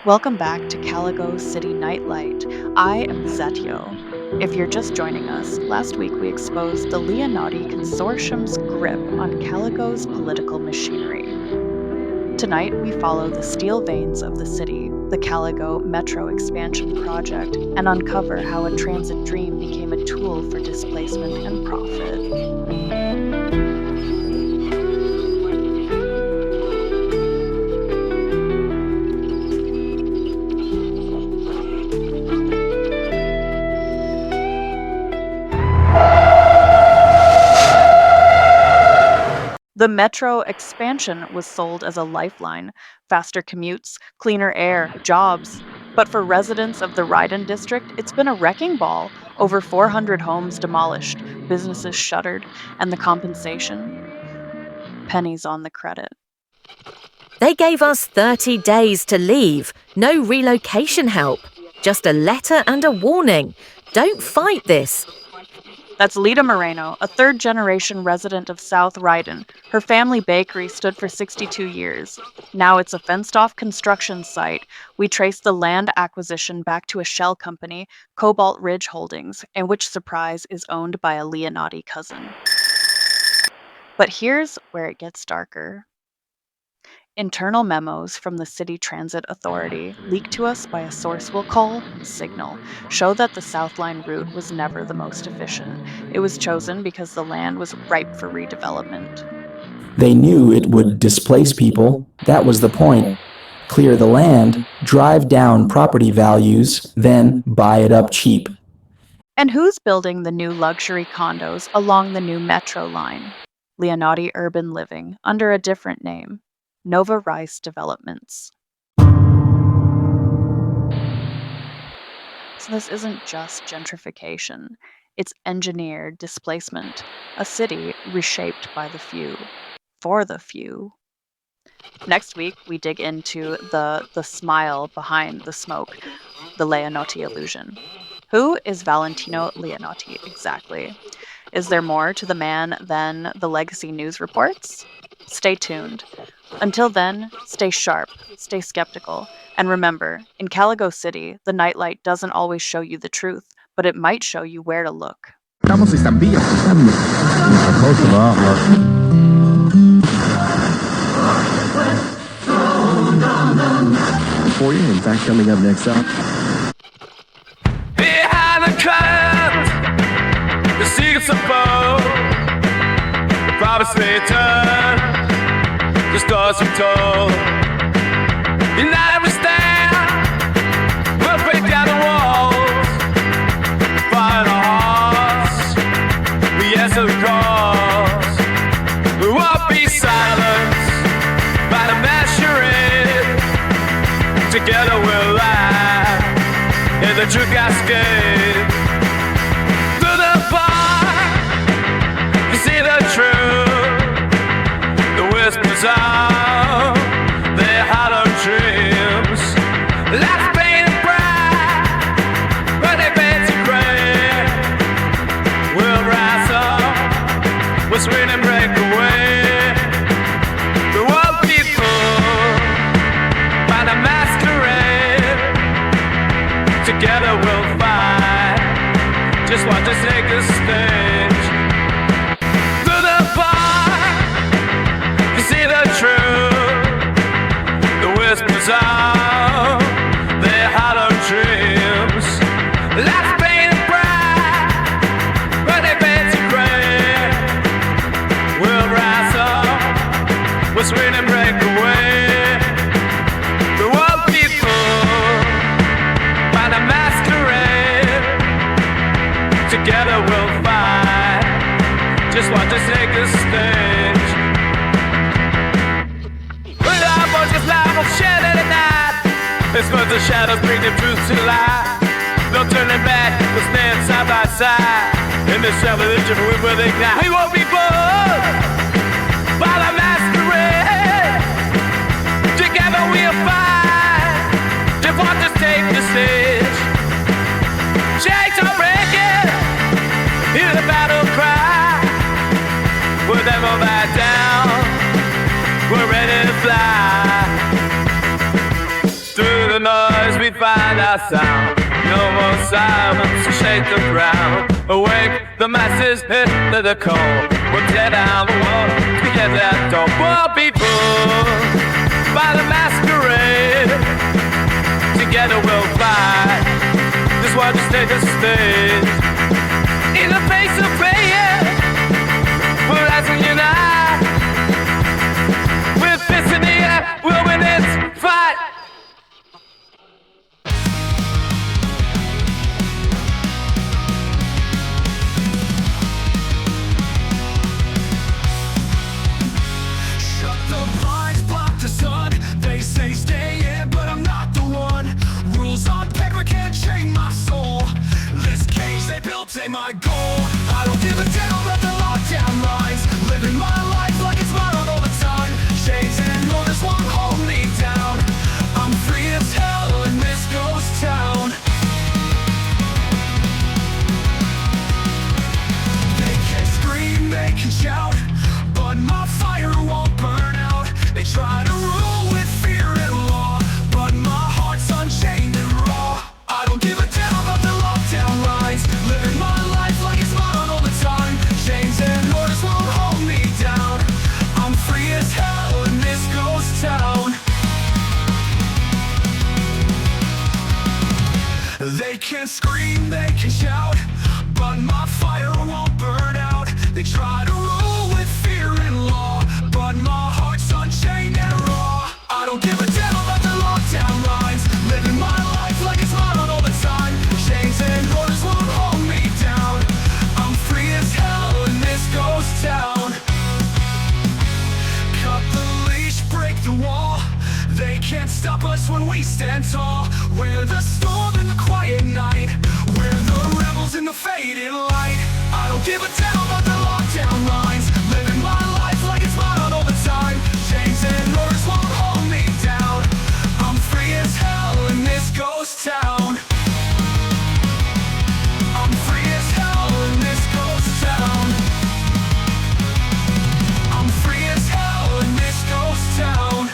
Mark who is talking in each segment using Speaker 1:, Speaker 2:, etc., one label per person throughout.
Speaker 1: Welcome back to Caligo City Nightlight. I am Zéteó. If you're just joining us, last week we exposed the Leonati Consortium's grip on Caligo's political machinery. Tonight we follow the steel veins of the city, the Caligo Metro Expansion Project, and uncover how a transit dream became a tool for displacement and profit. The metro expansion was sold as a lifeline, faster commutes, cleaner air, jobs. But for residents of the Raiden district, it's been a wrecking ball. Over 400 homes demolished, businesses shuttered, and the compensation? Pennies on the credit.
Speaker 2: They gave us 30 days to leave. No relocation help. Just a letter and a warning. Don't fight this.
Speaker 1: That's Lita Moreno, a third-generation resident of South Raiden. Her family bakery stood for 62 years. Now it's a fenced-off construction site. We trace the land acquisition back to a shell company, Cobalt Ridge Holdings, and which, surprise, is owned by a Leonati cousin. But here's where it gets darker. Internal memos from the City Transit Authority, leaked to us by a source we'll call Signal, show that the South Line route was never the most efficient. It was chosen because the land was ripe for redevelopment.
Speaker 3: They knew it would displace people. That was the point. Clear the land, drive down property values, then buy it up cheap.
Speaker 1: And who's building the new luxury condos along the new metro line? Leonati Urban Living, under a different name. Nova Rice Developments. So this isn't just gentrification, it's engineered displacement, a city reshaped by the few, for the few. Next week, we dig into the smile behind the smoke, the Leonati illusion. Who is Valentino Leonati exactly? Is there more to the man than the legacy news reports? Stay tuned. Until then, stay sharp, stay skeptical, and remember, in Caligo City, the nightlight doesn't always show you the truth, but it might show you where to look.
Speaker 4: For you, in fact, coming up next up.
Speaker 5: Behind the curtain, the secrets of both, the promise return. The stories we told. You not understand. We'll break down the walls. Find our hearts. We answer the calls. We won't be silenced by the masquerade. Together we'll laugh in the true cascade. Through the bar, you see the truth. Whispers of their hollow dreams. Life's painted bright, but they fancy gray. We'll rise up, we'll swing and break away. The world people by the masquerade. Together we'll fight. Just watch us take the stage. Through the bar, see the truth, the whispers of their hollow dreams. Life's painted bright, but they fancy gray. We'll rise up, we'll swing and break away. The world people by the masquerade. Together we'll fight. Just watch us take a stage. Just life will shed at night. As much the shadows bring the truth to light. No turning back, we'll stand side by side. In this revolution we will ignite. We won't be bored by the masquerade. Together we'll fight. Just watch us take the stage. Chains are breaking. Hear the battle cry. We'll never back down. We're ready to fly through the night. we find our sound. No more silence to shake the ground. Awake, the masses hit the call. We'll tear down the wall to get that door. Poor people, by the masquerade. Together we'll fight. This war just take a stage. In the face of pain, we'll rise and unite. With fists in the air, we'll win this fight.
Speaker 6: Shut the blinds, block the sun. They say stay in, but I'm not the one. Rules on paper can't chain my soul. This cage they built ain't my goal. I don't give a damn about the lockdown lines. Living my life like it's mine all the time. Shades and orders won't hold me down. I'm free as hell in this ghost town. They can scream, they can shout, but my fire won't burn out. They try to rule with fear and law, but my heart's unchained and raw. I don't give a damn about the lockdown lines. Living my life like it's mine all the time. Chains and orders won't hold me down. I'm free as hell in this ghost town. They can scream, they can shout, but my fire won't burn out. They try to rule with fear and law, but my heart's unchained and raw. I don't give a damn about the lockdown lines. Living my life like it's mine all the time. Chains and orders won't hold me down. I'm free as hell in this ghost town. Cut the leash, break the wall. They can't stop us when we stand tall. We're the storm in the quiet night. We're the rebels in the fading light. I don't give a damn about the lockdown lines. Living my life like it's mine all the time. Chains and orders won't hold me down. I'm free as hell in this ghost town. I'm free as hell in this ghost town. I'm free as hell in this ghost town.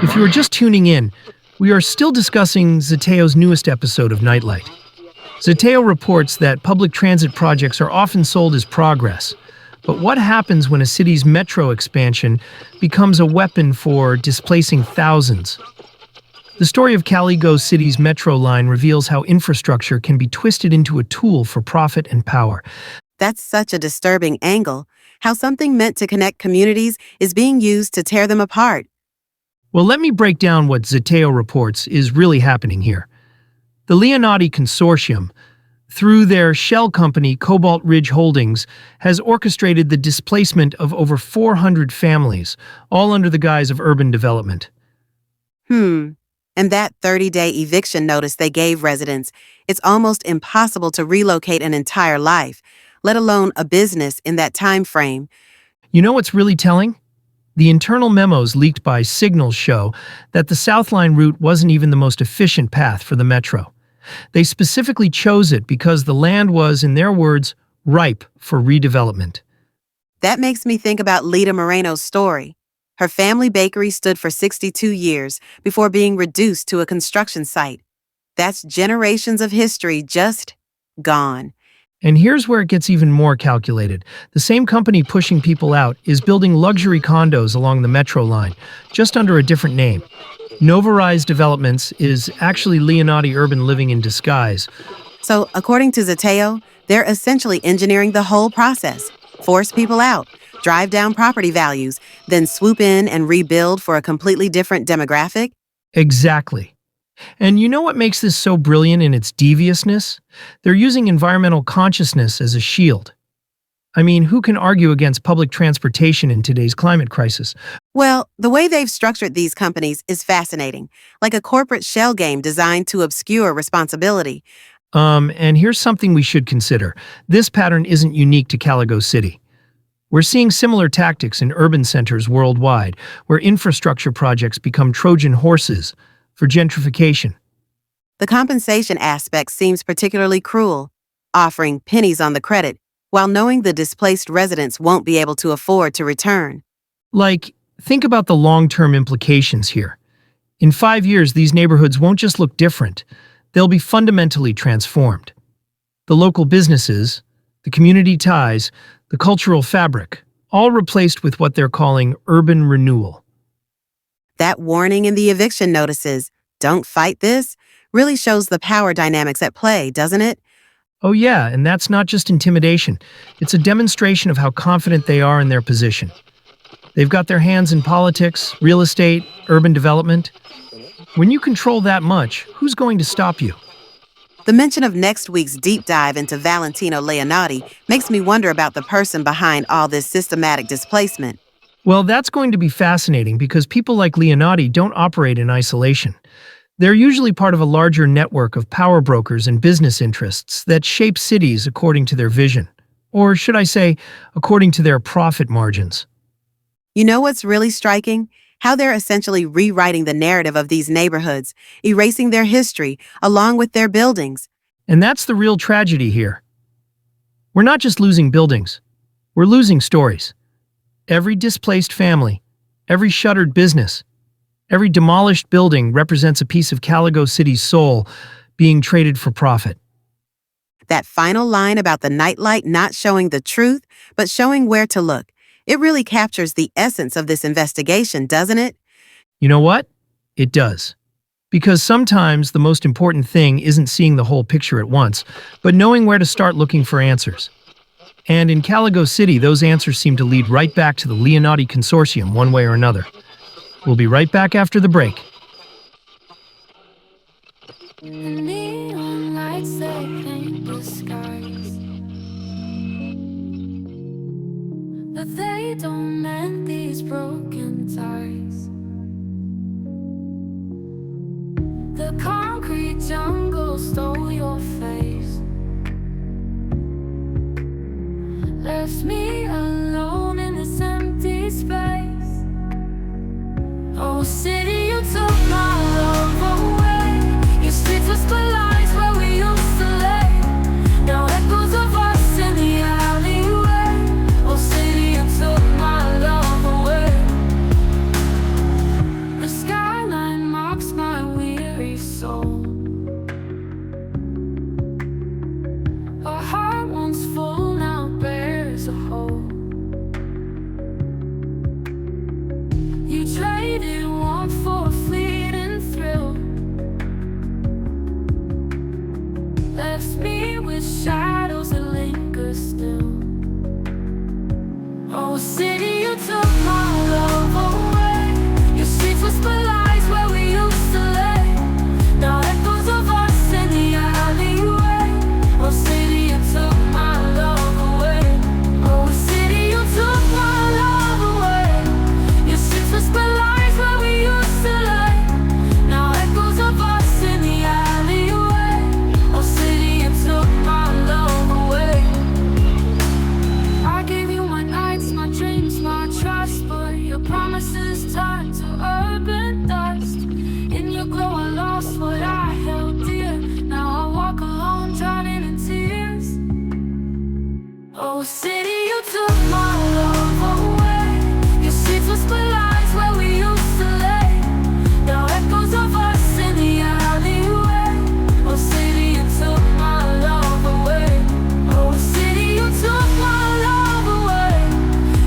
Speaker 7: If you are just tuning in, we are still discussing Zéteó's newest episode of Nightlight. Zéteó reports that public transit projects are often sold as progress. But what happens when a city's metro expansion becomes a weapon for displacing thousands? The story of Caligo City's metro line reveals how infrastructure can be twisted into a tool for profit and power.
Speaker 8: That's such a disturbing angle, how something meant to connect communities is being used to tear them apart.
Speaker 7: Well, let me break down what Zéteó reports is really happening here. The Leonardi Consortium, through their shell company Cobalt Ridge Holdings, has orchestrated the displacement of over 400 families, all under the guise of urban development.
Speaker 8: And that 30-day eviction notice they gave residents, it's almost impossible to relocate an entire life, let alone a business in that time frame.
Speaker 7: You know what's really telling? The internal memos leaked by Signals show that the South Line route wasn't even the most efficient path for the metro. They specifically chose it because the land was, in their words, ripe for redevelopment.
Speaker 8: That makes me think about Lita Moreno's story. Her family bakery stood for 62 years before being reduced to a construction site. That's generations of history just gone.
Speaker 7: And here's where it gets even more calculated. The same company pushing people out is building luxury condos along the metro line, just under a different name. Novarise Developments is actually Leonardi Urban Living in disguise.
Speaker 8: So, according to Zéteó, they're essentially engineering the whole process. Force people out, drive down property values, then swoop in and rebuild for a completely different demographic?
Speaker 7: Exactly. And you know what makes this so brilliant in its deviousness? They're using environmental consciousness as a shield. I mean, who can argue against public transportation in today's climate crisis?
Speaker 8: Well, the way they've structured these companies is fascinating, like a corporate shell game designed to obscure responsibility.
Speaker 7: And here's something we should consider. This pattern isn't unique to Caligo City. We're seeing similar tactics in urban centers worldwide, where infrastructure projects become Trojan horses for gentrification.
Speaker 8: The compensation aspect seems particularly cruel, offering pennies on the credit, while knowing the displaced residents won't be able to afford to return.
Speaker 7: Like, think about the long-term implications here. In 5 years, these neighborhoods won't just look different, they'll be fundamentally transformed. The local businesses, the community ties, the cultural fabric, all replaced with what they're calling urban renewal.
Speaker 8: That warning in the eviction notices, "Don't fight this," really shows the power dynamics at play, doesn't it?
Speaker 7: Oh yeah, and that's not just intimidation. It's a demonstration of how confident they are in their position. They've got their hands in politics, real estate, urban development. When you control that much, who's going to stop you?
Speaker 8: The mention of next week's deep dive into Valentino Leonardi makes me wonder about the person behind all this systematic displacement.
Speaker 7: Well, that's going to be fascinating because people like Leonardi don't operate in isolation. They're usually part of a larger network of power brokers and business interests that shape cities according to their vision. Or should I say, according to their profit margins.
Speaker 8: You know what's really striking? How they're essentially rewriting the narrative of these neighborhoods, erasing their history along with their buildings.
Speaker 7: And that's the real tragedy here. We're not just losing buildings, we're losing stories. Every displaced family, every shuttered business, every demolished building represents a piece of Caligo City's soul being traded for profit.
Speaker 8: That final line about the nightlight not showing the truth, but showing where to look. It really captures the essence of this investigation, doesn't it?
Speaker 7: You know what? It does. Because sometimes the most important thing isn't seeing the whole picture at once, but knowing where to start looking for answers. And in Caligo City, those answers seem to lead right back to the Leonardi Consortium one way or another. We'll be right back after the break.
Speaker 6: The neon lights, they paint the skies, but they don't mend these broken ties. The concrete jungle stole your face, left me alone in this empty space. Oh, city, you took my love away. Your streets whisper lies where we used to lay. Now echoes of us in the alleyway. Oh, city, you took my love away. The skyline mocks my weary soul. A heart once full now bears a hole. You traded warmth for a fleeting thrill, left me with shadows that linger still. Oh, city, you took my love away. Your streets whisper lies where we used to lay. Now echoes of us in the alleyway. Oh, city, you took my love away. Oh, city, you took my love away. Your streets whisper lies where we used to lay. Now echoes of us in the alleyway. Oh, city, you took my love away. I gave you my nights, my dreams, my trust, but your promises turned to urban dust. In your glow I lost what I held dear. Now I walk alone, drowning in tears. Oh, city, you took my love away. Your streets whisper lies where we used to lay. Now echoes of us in the alleyway. Oh, city, you took my love away. Oh, city, you took my love away.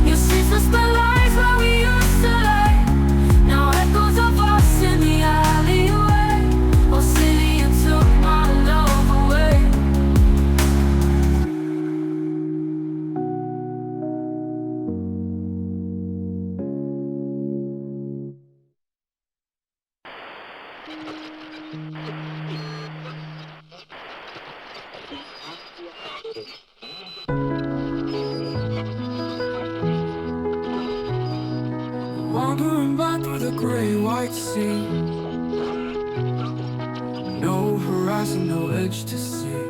Speaker 6: Your streets whisper lies where we used to lay. Now echoes of us in the alleyway. Oh, city, you took my love away. Wandering by through the gray-white sea, no horizon, no edge to see.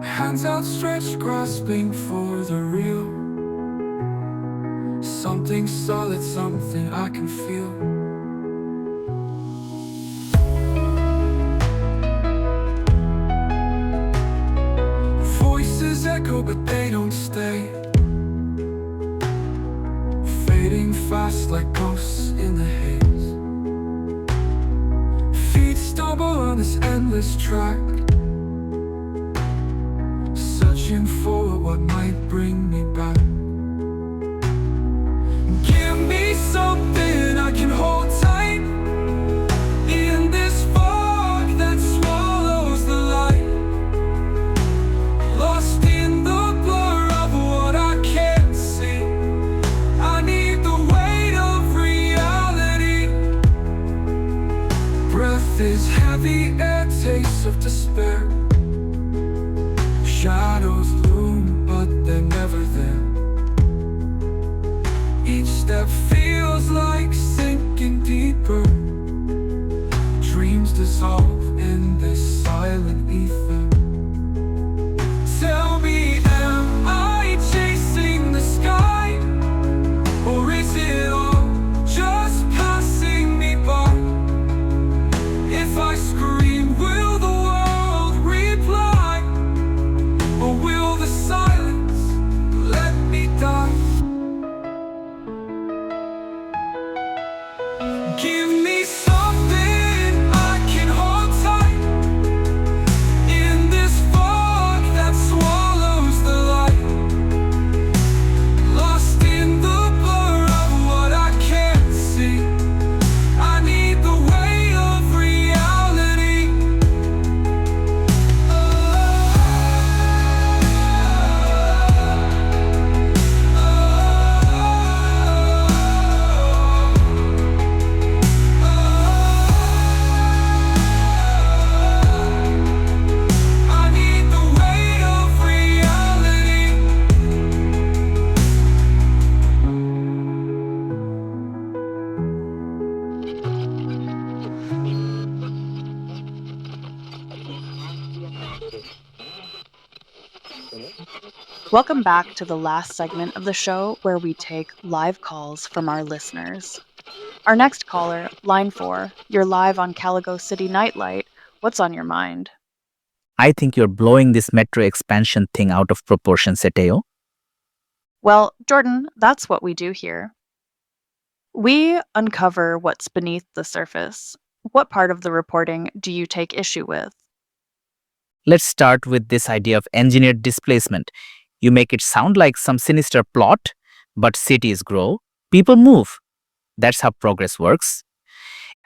Speaker 6: Hands outstretched, grasping for the real. Something solid, something I can feel. For fast like ghosts in the haze. Feet stumble on this endless track, searching for what might bring me back. Give me something I can hold tight in this fog that swallows the light. Lost in the blur of what I can't see. I need the weight of reality. Breath is heavy, air tastes of despair. Shadows loom, but they're never there. Each step feels like sinking deeper. Dreams dissolve in this silent ether. Tell me, am I chasing the sky? Or is it all just passing me by? If I scream, will the world reply? Or will the silence let me die? Give me something I can hold tight in this fog that swallows the light. Lost in the blur of what I can't see. I need the weight of reality. I need the weight of reality.
Speaker 1: Welcome back to the last segment of the show where we take live calls from our listeners. Our next caller, line 4, you're live on Caligo City Nightlight. What's on your mind?
Speaker 9: I think you're blowing this metro expansion thing out of proportion, Zéteó.
Speaker 1: Well, Jordan, that's what we do here. We uncover what's beneath the surface. What part of the reporting do you take issue with?
Speaker 9: Let's start with this idea of engineered displacement. You make it sound like some sinister plot, but cities grow, people move. That's how progress works.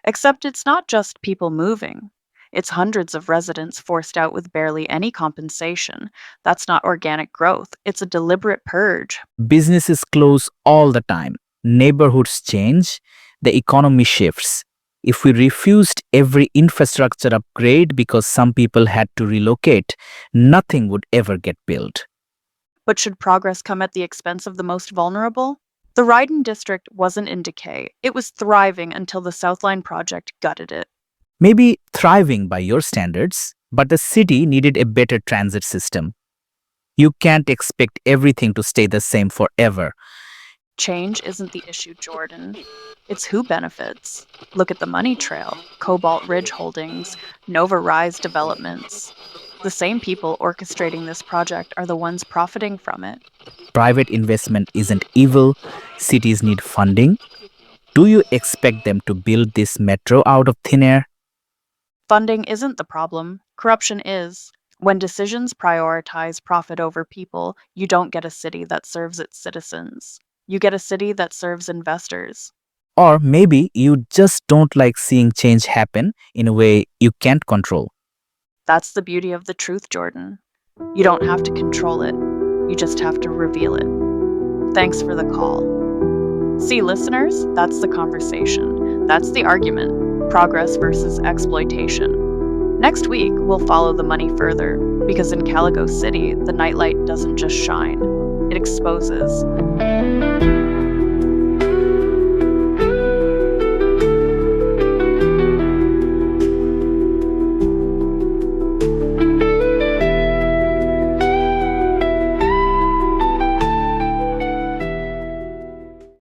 Speaker 1: Except it's not just people moving. It's hundreds of residents forced out with barely any compensation. That's not organic growth. It's a deliberate purge.
Speaker 9: Businesses close all the time. Neighborhoods change. The economy shifts. If we refused every infrastructure upgrade because some people had to relocate, nothing would ever get built.
Speaker 1: But should progress come at the expense of the most vulnerable? The Raiden district wasn't in decay. It was thriving until the Southline project gutted it.
Speaker 9: Maybe thriving by your standards, but the city needed a better transit system. You can't expect everything to stay the same forever.
Speaker 1: Change isn't the issue, Jordan. It's who benefits. Look at the money trail, Cobalt Ridge Holdings, Nova Rise Developments. The same people orchestrating this project are the ones profiting from it.
Speaker 9: Private investment isn't evil. Cities need funding. Do you expect them to build this metro out of thin air?
Speaker 1: Funding isn't the problem. Corruption is. When decisions prioritize profit over people, you don't get a city that serves its citizens. You get a city that serves investors.
Speaker 9: Or maybe you just don't like seeing change happen in a way you can't control.
Speaker 1: That's the beauty of the truth, Jordan. You don't have to control it. You just have to reveal it. Thanks for the call. See, listeners, that's the conversation. That's the argument. Progress versus exploitation. Next week, we'll follow the money further, because in Caligo City, the nightlight doesn't just shine. It exposes.